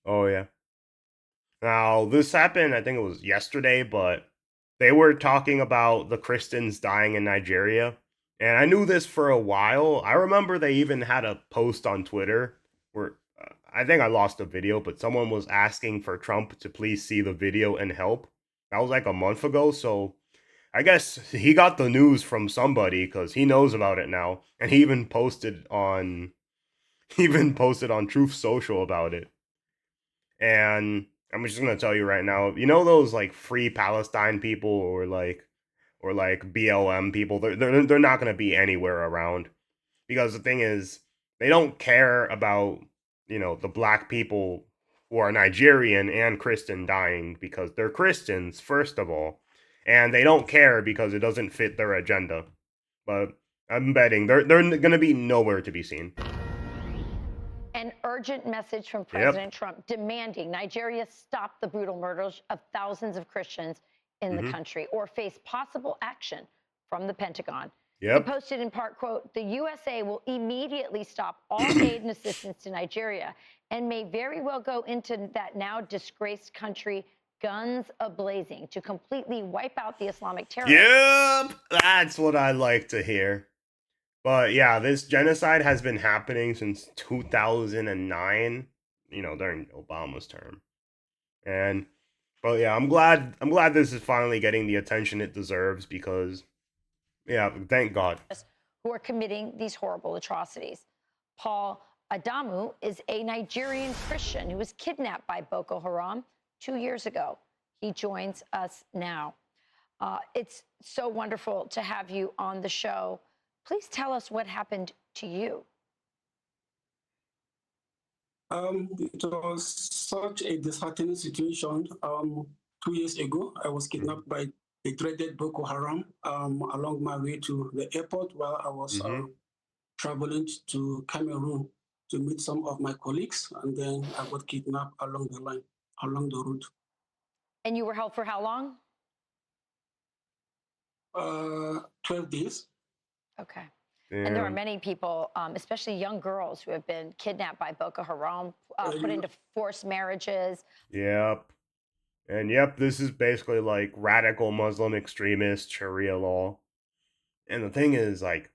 Oh yeah. Now this happened. I think it was yesterday, but they were talking about the Christians dying in Nigeria, and I knew this for a while. I remember they even had a post on Twitter where I think I lost the video, but someone was asking for Trump to please see the video and help. That was like a month ago, so I guess he got the news from somebody because he knows about it now, and he even posted on he even posted on Truth Social about it. And I'm just gonna tell you right now, you know those like free Palestine people or like BLM people, they're not gonna be anywhere around because the thing is they don't care about the black people who are Nigerian and Christian dying because they're Christians first of all, and they don't care because it doesn't fit their agenda. But I'm betting they're gonna be nowhere to be seen. An urgent message from Yep. President Trump demanding Nigeria stop the brutal murders of thousands of Christians in the Mm-hmm. country or face possible action from the Pentagon. He Yep. posted in part, quote, the USA will immediately stop all aid and assistance to Nigeria and may very well go into that now disgraced country guns a-blazing to completely wipe out the Islamic terrorists. Yep. That's what I like to hear. But yeah, this genocide has been happening since 2009, during Obama's term. And but yeah, I'm glad this is finally getting the attention it deserves because yeah, thank God. Who are committing these horrible atrocities. Paul Adamu is a Nigerian Christian who was kidnapped by Boko Haram 2 years ago. He joins us now. It's so wonderful to have you on the show. Please tell us what happened to you. It was such a disheartening situation. 2 years ago, I was kidnapped by the dreaded Boko Haram along my way to the airport while I was Mm-hmm. traveling to Cameroon to meet some of my colleagues, and then I got kidnapped along the line, along the route. And you were held for how long? 12 days. Okay. And there are Damn. many people, especially young girls, who have been kidnapped by Boko Haram, put into forced marriages. Yep. And yep, this is basically like radical Muslim extremist Sharia law. And the thing is like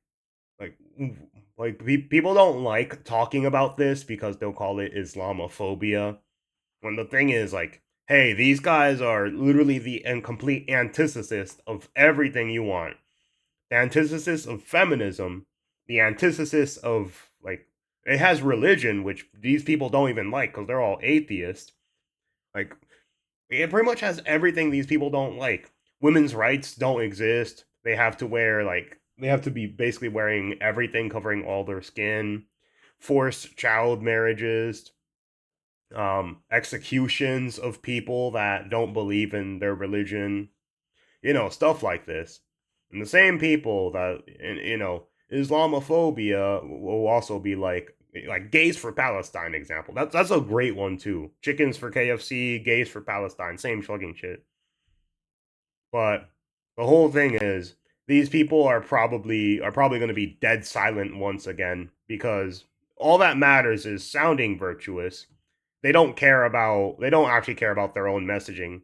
people don't like talking about this because they'll call it Islamophobia. When the thing is like, hey, these guys are literally the and complete antithesis of everything you want. The antithesis of feminism, the antithesis of like it has religion, which these people don't even like because they're all atheists. Like it pretty much has everything these people don't like. Women's rights don't exist. They have to be basically wearing everything covering all their skin. Forced child marriages, executions of people that don't believe in their religion, stuff like this. And the same people that, Islamophobia will also be like gays for Palestine example. That's a great one too. Chickens for KFC, gays for Palestine, same fucking shit. But the whole thing is these people are probably going to be dead silent once again because all that matters is sounding virtuous. They don't actually care about their own messaging.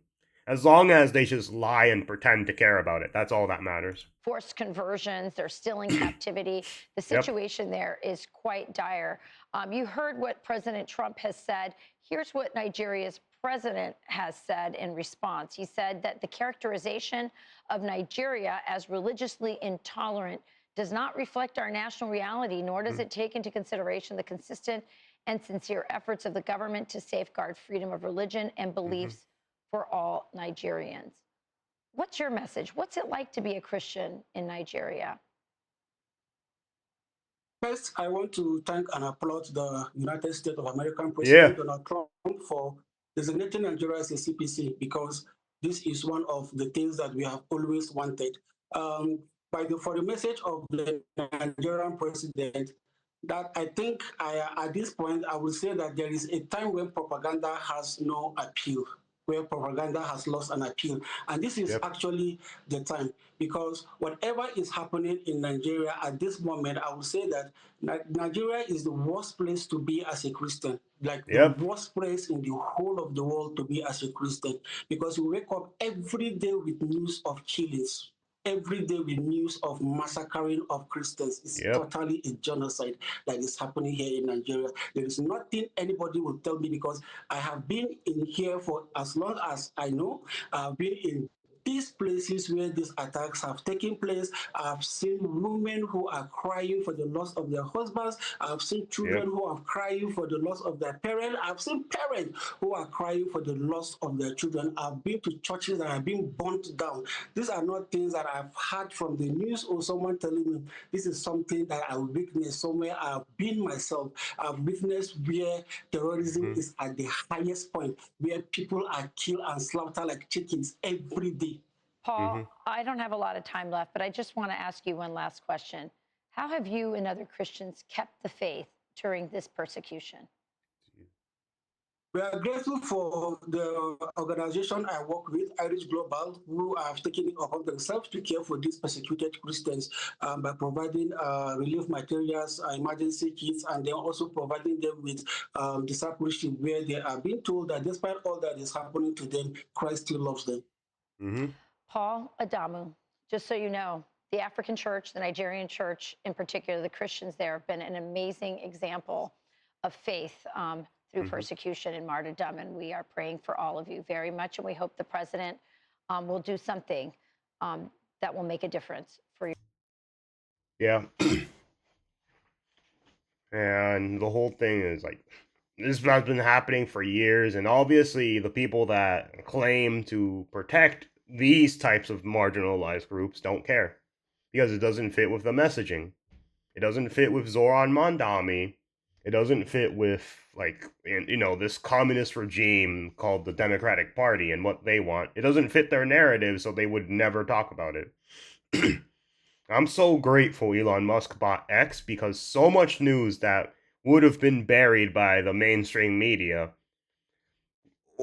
As long as they just lie and pretend to care about it, that's all that matters. Forced conversions, they're still in captivity. The Yep. situation there is quite dire. You heard what President Trump has said. Here's what Nigeria's president has said in response. He said that the characterization of Nigeria as religiously intolerant does not reflect our national reality, nor does it take into consideration the consistent and sincere efforts of the government to safeguard freedom of religion and Mm-hmm. beliefs for all Nigerians. What's your message? What's it like to be a Christian in Nigeria? First, I want to thank and applaud the United States of American Yeah. President Donald Trump for designating Nigeria as a CPC because this is one of the things that we have always wanted. For the message of the Nigerian president, that I think at this point I will say that there is a time when propaganda has no appeal. where propaganda has lost an appeal. And this is Yep. actually the time, because whatever is happening in Nigeria at this moment, I would say that Nigeria is the worst place to be as a Christian, like the Yep. worst place in the whole of the world to be as a Christian, because you wake up every day with news of killings, every day with news of massacring of Christians. It's Yep. totally a genocide that is happening here in Nigeria. There is nothing anybody will tell me, because I have been in here for as long as I know. I've been in these places where these attacks have taken place. I've seen women who are crying for the loss of their husbands. I've seen children Yep. who are crying for the loss of their parents. I've seen parents who are crying for the loss of their children. I've been to churches that have been burnt down. These are not things that I've heard from the news or someone telling me. This is something that I witnessed somewhere. I've been myself. I've witnessed where terrorism Mm-hmm. is at the highest point, where people are killed and slaughtered like chickens every day. Mm-hmm. Paul, I don't have a lot of time left, but I just want to ask you one last question. How have you and other Christians kept the faith during this persecution? We are grateful for the organization I work with, Irish Global, who have taken it upon themselves to care for these persecuted Christians by providing relief materials, emergency kits, and then also providing them with discipleship, where they are being told that despite all that is happening to them, Christ still loves them. Mm-hmm. Paul Adamu, just so you know, the African church, the Nigerian church in particular, the Christians there have been an amazing example of faith through Mm-hmm. persecution and martyrdom. And we are praying for all of you very much. And we hope the president will do something that will make a difference for you. Yeah. And the whole thing is like, this has been happening for years, and obviously the people that claim to protect these types of marginalized groups don't care, because it doesn't fit with the messaging. It doesn't fit with Zoran Mondami. It doesn't fit with, like, this communist regime called the Democratic Party and what they want. It doesn't fit their narrative, so they would never talk about it. I'm so grateful Elon Musk bought X, because so much news that would have been buried by the mainstream media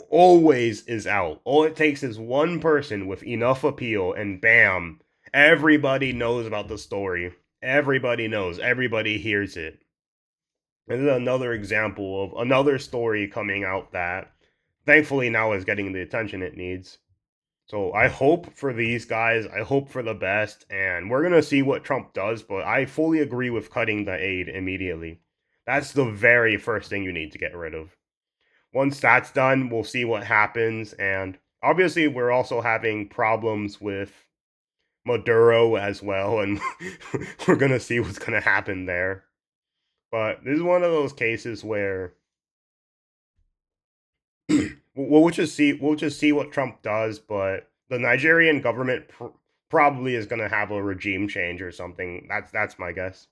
always is out. All it takes is one person with enough appeal, and bam, everybody knows about the story. Everybody knows. Everybody hears it. This is another example of another story coming out that thankfully now is getting the attention it needs. So I hope for these guys, I hope for the best, and we're going to see what Trump does, but I fully agree with cutting the aid immediately. That's the very first thing you need to get rid of. Once that's done, we'll see what happens, and obviously we're also having problems with Maduro as well, and we're going to see what's going to happen there. But this is one of those cases where we'll just see what Trump does, but the Nigerian government probably is going to have a regime change or something. That's my guess.